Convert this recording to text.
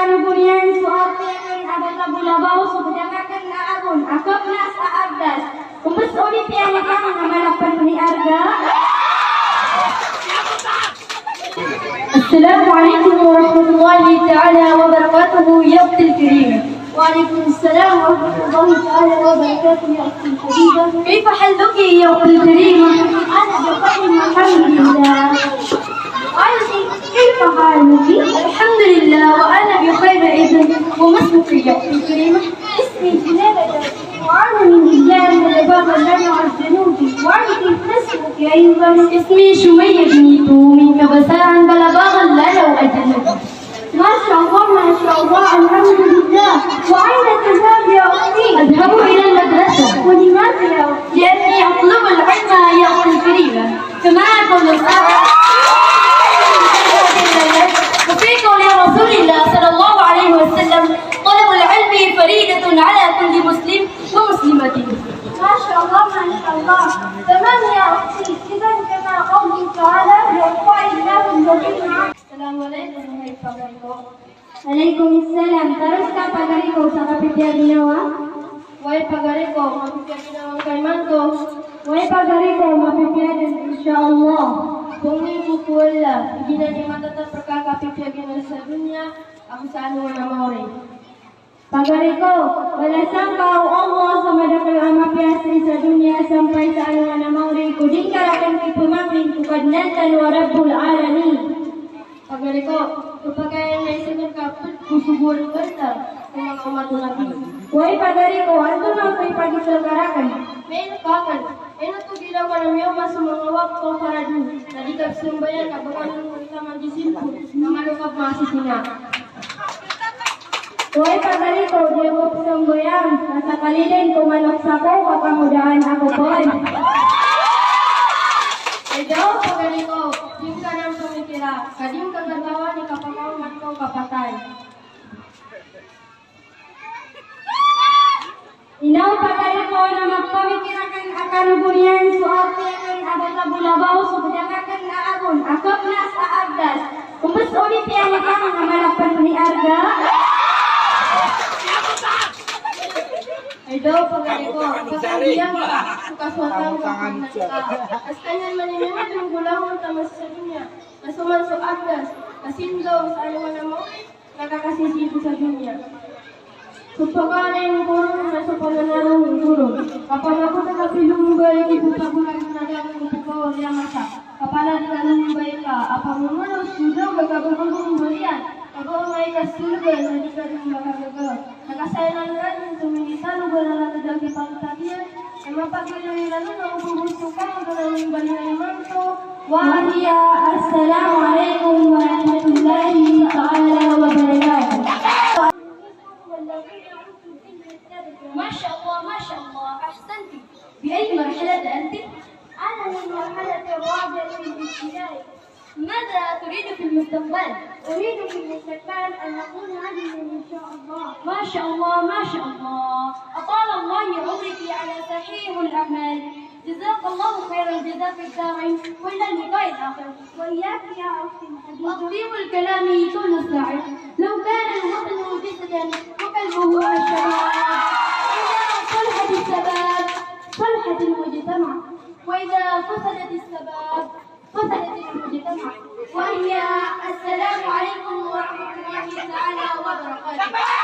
kanugurian suarte akan ada tabulabaw subdakakan na agon akap na sa ardas. Kumbas ulit yan ang namalapan ni Arga. السلام عليكم ورحمة الله تعالى وبركاته يا أختي الكريمة. وعليكم السلام ورحمة الله تعالى وبركاته يا أختي الحبيبة. كيف حالك يا أختي الكريمة؟ أنا بخير الحمد لله. كيف حالك؟ الحمد لله وأنا بخير أيضا. وما اسمك يا أختي الكريمة؟ اسمي جلالة وأنا من إجلال العباد الذي عزلوك. وأنا كيف اسمك أيضا؟ اسمي شمية بنت من كبسان بلباغ لا لو أجلك. ما شاء الله ما شاء الله الحمد لله. وأين تذهب يا أختي؟ أذهب إلى المدرسة. ولماذا يا أختي؟ لأني أطلب العلم يا أختي الكريمة كما يقول الآخر. وفي قول رسول الله صلى الله عليه وسلم طلب العلم فريدة على كل مسلم ومسلمة. ما شاء الله ما شاء الله. تمام يا أختي. إذا كما قوله تعالى يرفع الله الذين السلام عليكم ورحمة الله. Waalaikumsalam. Terus ka pagari ko sa kapitya ginawa? Way pagari ko mapipya ginawa kay Manto. Way pagari ko mapipya din insyaallah. Kung may bukuwala, hindi na niya matatap pagkakapipya ginawa sa dunya, ako sa anuan na maori. Pagari ko, wala sangkaw Allah sa madakal ang mapiyasri sa dunya sampai sa anuan na maori. Kuding karakan kipumangin kukadnatan wa rabbul alamin. Pagari ko, kapag na isagan ka, kusuburan ka sa mga umatulabi. Huwag pagari ko, ano na ko'y pagisagarakan? May nakakan, ay natugilaw ka ng iyong masumangawak ko para dun. Nalikap sumbayan ka, baka nung ikaman disimpo, na malukap masisina. Huwag pagari ko, di ako sumbayan, nasa kalilin kumanok sa ko, kapamudahan ako po. Ikaw, pagari ko, dim ka nang tumikira, kadim kagagawa ni kapakaw ko kapatay. Inaw pagari ko na magpamikirakan akan bunian suarte akan ada tabulabaw subdakakan na agon akap na sa ardas. Kumbas ulit yan ang namalapan ni Arga. Ay daw pagari ko, pagkaliyan ka, sukaswatang ka, as kanyan maninimit ng gulahon tamas sa dunya, nasuman sa ardas, kasindaw sa anuman na mo, nakakasisipo sa dunya. Supagana yung gurong na sa pananarong gurong. Kapag ako nakapilungbay, ibutabulay na lang ng pagkawal yung masa. Kapag nakalumbay ka, apamungulos, sudaw, gagabagong balian. Kapag may kasulgan, hindi ka rin makagagawa. Nakasayanan ka rin, sumingisan, lugar na natadagi pagtatiyan. Ay mapagkailangan na upubuso ka, magkaroon yung balian yung manto. Wahia, assalamualaikum warahmatullahi ta'ala wabarakatuh. ما شاء الله ما شاء الله أحسنت. بأي مرحلة أنت؟ أنا من مرحلة الرابعة الابتدائي. ماذا تريد في المستقبل؟ أريد في المستقبل أن أكون عالما إن شاء الله. ما شاء الله ما شاء الله. أطال الله عمرك على صحيح الأعمال. جزاك الله خير الجزاء في الدارين وإلى اللقاء الآخر. وإياك يا أختي الحبيبة. أطيب الكلام طول الساعة. لو كان الوطن جسدا وقلبه الشباب. صلحت الشباب صلحت المجتمع وإذا فسدت الشباب فسدت المجتمع. وهي السلام عليكم ورحمة الله تعالى وبركاته.